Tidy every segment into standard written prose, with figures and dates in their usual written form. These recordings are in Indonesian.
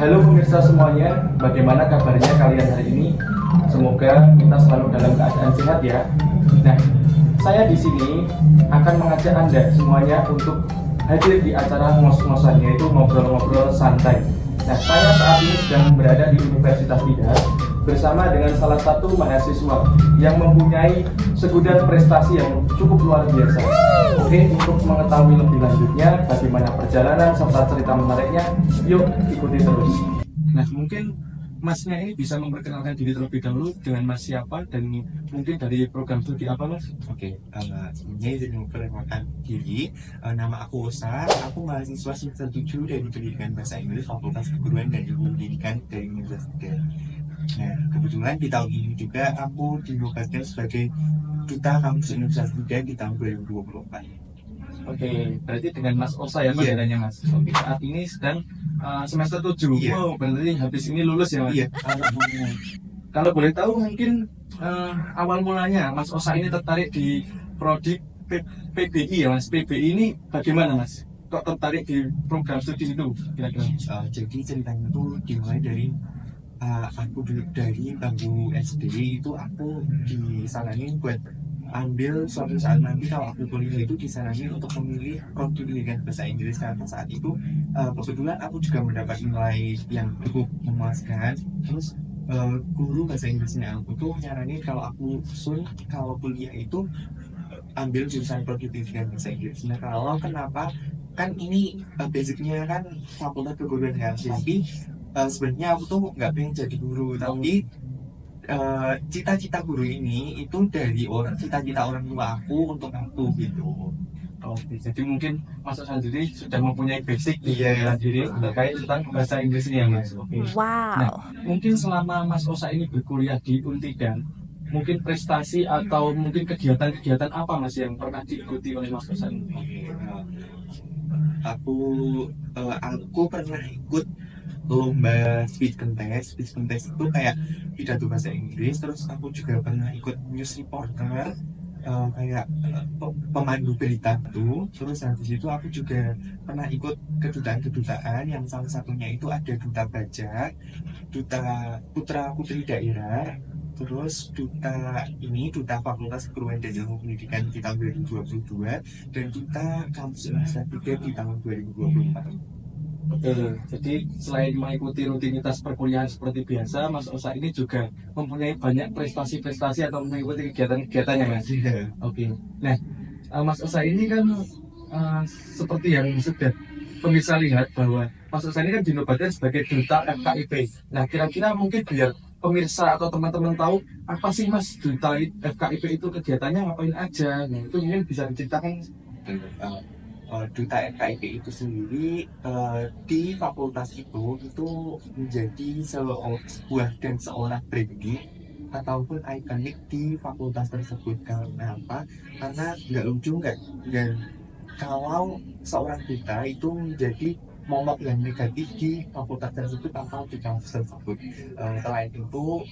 Halo pemirsa semuanya, bagaimana kabarnya kalian hari ini? Semoga kita selalu dalam keadaan sehat ya. Nah, saya di sini akan mengajak Anda semuanya untuk hadir di acara ngos-ngosan, yaitu ngobrol-ngobrol santai. Nah, saya saat ini sedang berada di Universitas Tidar bersama dengan salah satu mahasiswa yang mempunyai segudang prestasi yang cukup luar biasa. Oke, untuk mengetahui lebih lanjutnya bagaimana perjalanan serta cerita menariknya, yuk ikuti terus. Nah, mungkin Masnya ini bisa memperkenalkan diri terlebih dahulu dengan Mas siapa dan mungkin dari program studi apa, Mas? Oke, sebelumnya izin memperkenalkan diri. Nama aku Osa, aku mahasiswa semester 7 dari Pendidikan Bahasa Inggris Fakultas Keguruan dan Ilmu Pendidikan dari Universitas Tidar. Nah, kebetulan di tahun ini juga aku dinobatkan sebagai Duta Kampus Universitas Tidar di tahun 2024. Oke, berarti dengan Mas Osa ya Iya. panggilannya Mas. Oke, saat ini sedang semester 7. Iya. Wow, berarti habis ini lulus ya Mas? Iya. Kalau boleh tahu mungkin awal mulanya Mas Osa ini tertarik di prodi PBI ya Mas. PBI ini bagaimana Mas? Kok tertarik di program studi itu kira-kira? Jadi ceritanya itu dimulai dari aku dulu dari bangku SD itu aku disaranin buat ambil suatu saat nanti kalau aku kuliah itu disaranin untuk memilih prodi pendidikan bahasa Inggris karena saat itu kebetulan aku juga mendapat nilai yang cukup memuaskan. Terus guru bahasa Inggrisnya aku tuh nyaranin kalau aku kalau kuliah itu ambil jurusan prodi pendidikan bahasa Inggris. Nah, kalau kenapa kan ini basicnya kan fakultas keguruan kan, tapi sebenarnya aku tuh nggak pengen jadi guru, tapi cita-cita guru ini itu dari cita-cita orang tua aku untuk aku gitu. Oke, jadi mungkin Mas Osa sendiri sudah mempunyai basic Iya. diri terkait tentang bahasa Inggris ini ya Mas. Oke. Nah, Wow. mungkin selama Mas Osa ini berkuliah di Untidan, mungkin prestasi atau mungkin kegiatan-kegiatan apa Mas yang pernah diikuti oleh Mas Osa ini? Aku pernah ikut lomba speech contest. Speech contest itu kayak pidato bahasa Inggris. Terus aku juga pernah ikut news reporter, kayak pemandu berita tuh. Terus habis itu aku juga pernah ikut kedutaan-kedutaan yang salah satunya itu ada duta bajak, duta putra putri daerah, terus duta Fakultas Keguruan dan Ilmu Pendidikan di tahun 2022 dan duta kampus Universitas Tidar di tahun 2024. Betul. Jadi selain mengikuti rutinitas perkuliahan seperti biasa, Mas Osa ini juga mempunyai banyak prestasi-prestasi atau mengikuti kegiatan-kegiatannya Mas. Oke. Nah, Mas Osa ini kan seperti yang sudah pemirsa lihat bahwa Mas Osa ini kan dinobatkan sebagai duta FKIP. Nah, kira-kira mungkin biar pemirsa atau teman-teman tahu apa sih Mas duta FKIP itu kegiatannya ngapain aja. Nah, itu mungkin bisa diceritakan. Duta FKIP itu sendiri di fakultas itu menjadi sebuah dan seolah branding ataupun ikonik di fakultas tersebut. Karena apa? Karena nggak lucu nggak, dan kalau seorang duta itu menjadi momok yang negatif di fakultas tersebut atau di kampus tersebut. Selain itu,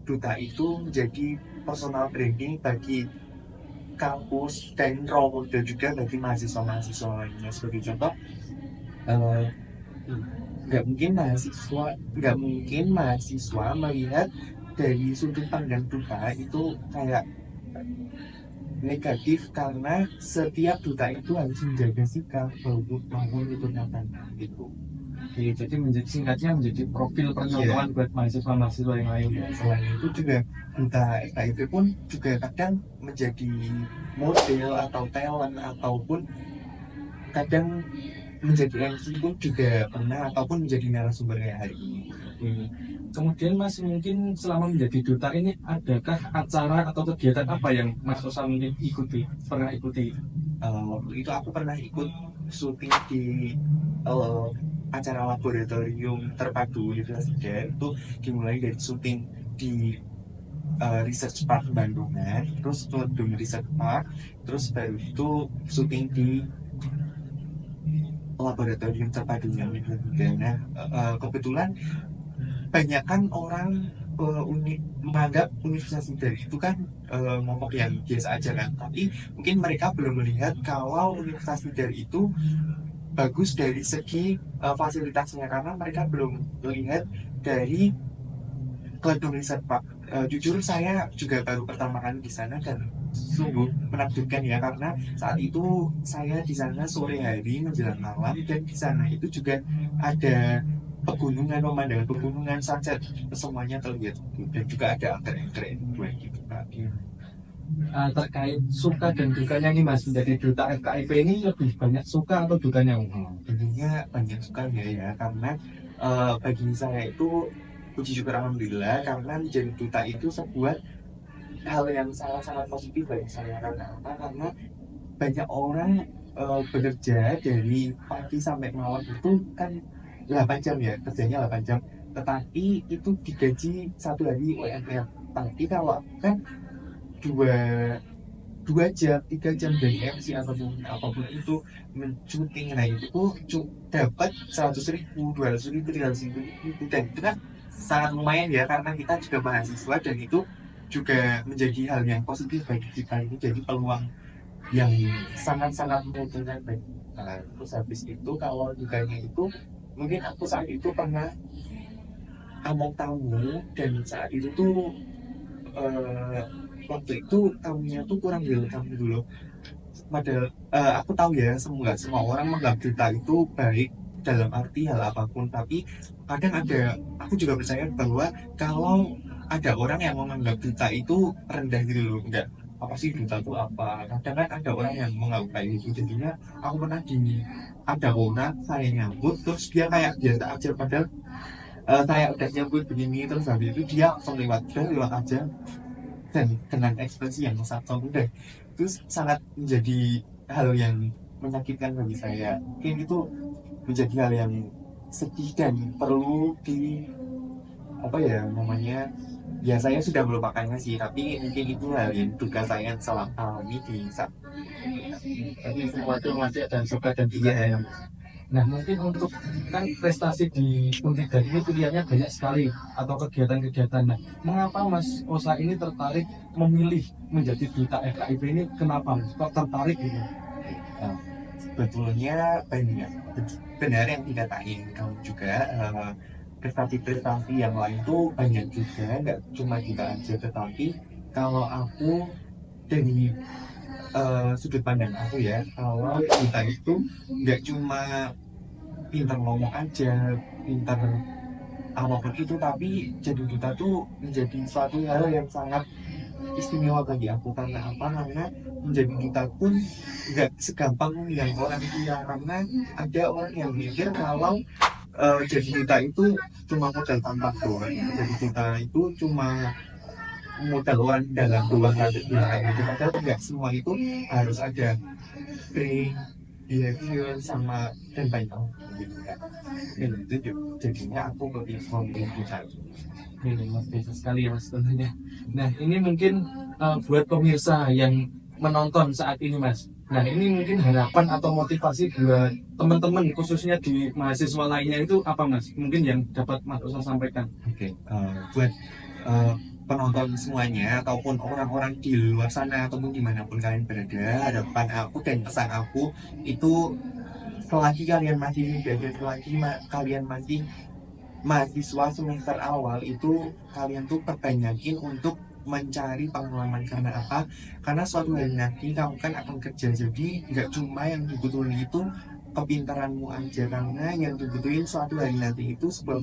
duta itu menjadi personal branding bagi kampus dan role model juga bagi mahasiswa-mahasiswa lainnya. Sebagai contoh, eh, nggak mungkin mahasiswa melihat dari sudut pandang duta itu kayak negatif, karena setiap duta itu harus menjaga sikap baik maupun tutur katanya gitu. Oke, jadi singkatnya menjadi profil percontohan buat mahasiswa-mahasiswa yang lain. Selain itu juga duta FKIP pun juga kadang menjadi model atau talent ataupun kadang menjadi MC pun juga pernah, ataupun menjadi narasumber kayak hari ini. Oke. Kemudian Mas mungkin selama menjadi duta ini adakah acara atau kegiatan apa yang Mas Osa mungkin pernah ikuti? Waktu itu aku pernah ikut syuting di acara laboratorium terpadu Universitas Tidar. Itu dimulai dari syuting di Research Park Bandungan, terus ke Bandung Research Park, terus baru itu syuting di laboratorium terpadu yang Universitas Tidar. Nah, kebetulan banyakkan orang menganggap Universitas Tidar itu kan momok yang biasa aja kan, tapi mungkin mereka belum melihat kalau Universitas Tidar itu bagus dari segi fasilitasnya, karena mereka belum melihat dari Cloud Riset Pak. Jujur saya juga baru pertama kali di sana dan sungguh menakjubkan ya, karena saat itu saya di sana sore hari menjelang malam, dan di sana itu juga ada pegunungan, pemandangan pegunungan, sunset, semuanya terlihat, dan juga ada anggrek-anggrek buat gitu Pak. Terkait suka dan dukanya nih Mas menjadi duta FKIP ini, lebih banyak suka atau dukanya? Tentunya banyak sekali ya, karena bagi saya itu puji syukur alhamdulillah, karena menjadi duta itu sebuah hal yang sangat-sangat positif bagi saya. Karena apa? Karena banyak orang bekerja dari pagi sampai malam itu kan 8 jam ya, kerjanya 8 jam, tetapi itu digaji satu hari UMR. Tapi kalau kan dua 2 jam 3 jam dari MC ataupun apapun itu mencuting, nah itu dapat 100.000 200.000 300.000, dan itu kan sangat lumayan ya, karena kita juga mahasiswa, dan itu juga menjadi hal yang positif bagi kita. Itu jadi peluang yang sangat-sangat menguntungkan bagi kita. Terus habis itu kalau dukanya itu, mungkin aku saat itu pernah among tamu, dan saat itu tuh waktu itu tamunya tuh kurang welcome dulu. Padahal aku tahu ya, semua orang menganggap duta itu baik dalam arti hal apapun, tapi kadang aku juga percaya bahwa kalau ada orang yang menganggap duta itu rendah gitu loh, enggak apa sih duta itu apa, kadang kan ada orang yang menganggap kayak gitu. Jadinya aku pernah ada orang saya nyambut, terus dia kayak biasa aja, padahal saya udah nyambut begini, terus habis itu dia langsung lewat aja, dan dengan ekspresi yang sangat mudah. Itu sangat menjadi hal yang menyakitkan bagi saya. Mungkin itu menjadi hal yang sedih dan perlu apa ya namanya, ya saya sudah melupakannya sih, tapi mungkin itu hal yang duka saya yang selama alami di saat. Jadi semua itu masih ada suka dan duka ya. Nah mungkin untuk kan prestasi di Untiga ini pilihannya banyak sekali atau kegiatan-kegiatan. Nah mengapa Mas Osa ini tertarik memilih menjadi duta FKIP ini? Kenapa Mas kok tertarik gitu? Nah, sebetulnya banyak benar yang dikatain kamu juga, prestasi-prestasi yang lain tuh banyak juga, nggak cuma kita aja. Tetapi kalau aku dari sudut pandang aku ya, kalau kita itu nggak cuma pintar ngomong aja, pintar apapun itu, tapi jadi duta tuh menjadi suatu hal yang sangat istimewa bagi aku. Karena apa? Karena menjadi duta pun nggak segampang yang orang kira, karena ada orang yang mikir kalau jadi duta itu cuma modal tampak doang, jadi duta itu cuma modal orang dalam ruang gitu. Padahal tidak semua itu harus ada brain, behavior, sama dan banyak gitu kan. Dan itu jadinya aku memilih duta. Ini Mas biasa sekali ya Mas tentunya. Nah ini mungkin buat pemirsa yang menonton saat ini Mas. Nah ini mungkin harapan atau motivasi buat teman-teman khususnya di mahasiswa lainnya itu apa Mas? Mungkin yang dapat Mas Osa sampaikan. Oke, buat penonton semuanya ataupun orang-orang di luar sana ataupun dimanapun kalian berada, harapan aku dan pesan aku itu, selagi kalian masih muda dan selagi kalian masih mahasiswa semester awal itu, kalian tuh perbanyakin untuk mencari pengalaman. Karena apa? Karena suatu hari nanti kamu kan akan kerja, jadi nggak cuma yang dibutuhin itu kepintaranmu aja, karena yang dibutuhin suatu hari nanti itu sebuah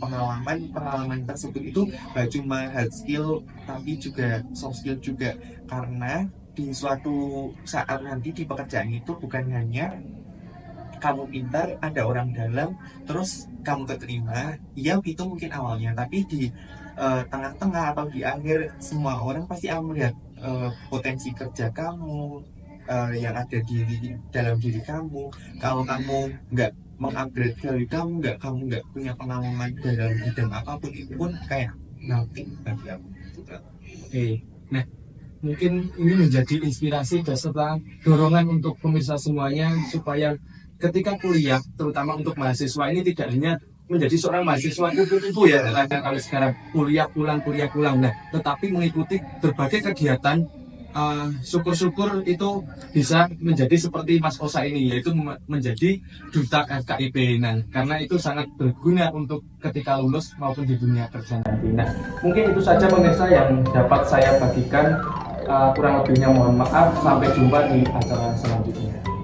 pengalaman tersebut itu gak cuma hard skill tapi juga soft skill juga. Karena di suatu saat nanti di pekerjaan itu bukan hanya kamu pintar, ada orang dalam, terus kamu keterima, ya itu mungkin awalnya, tapi di tengah-tengah atau di akhir semua orang pasti akan melihat potensi kerja kamu, yang ada di dalam diri kamu. Kalau kamu nggak mengupgrade diri kamu nggak punya pengalaman dalam bidang apapun, itu pun kayak nothing bagi aku. Oke. Nah mungkin ini menjadi inspirasi dan serta dorongan untuk pemirsa semuanya supaya ketika kuliah, terutama untuk mahasiswa ini tidak hanya menjadi seorang mahasiswa itu ya, kalau sekarang kuliah pulang. Nah, tetapi mengikuti berbagai kegiatan syukur-syukur itu bisa menjadi seperti Mas Osa ini, yaitu menjadi duta FKIP. Nah, karena itu sangat berguna untuk ketika lulus maupun di dunia kerja nanti. Nah, mungkin itu saja pemirsa yang dapat saya bagikan. Kurang lebihnya mohon maaf. Sampai jumpa di acara selanjutnya.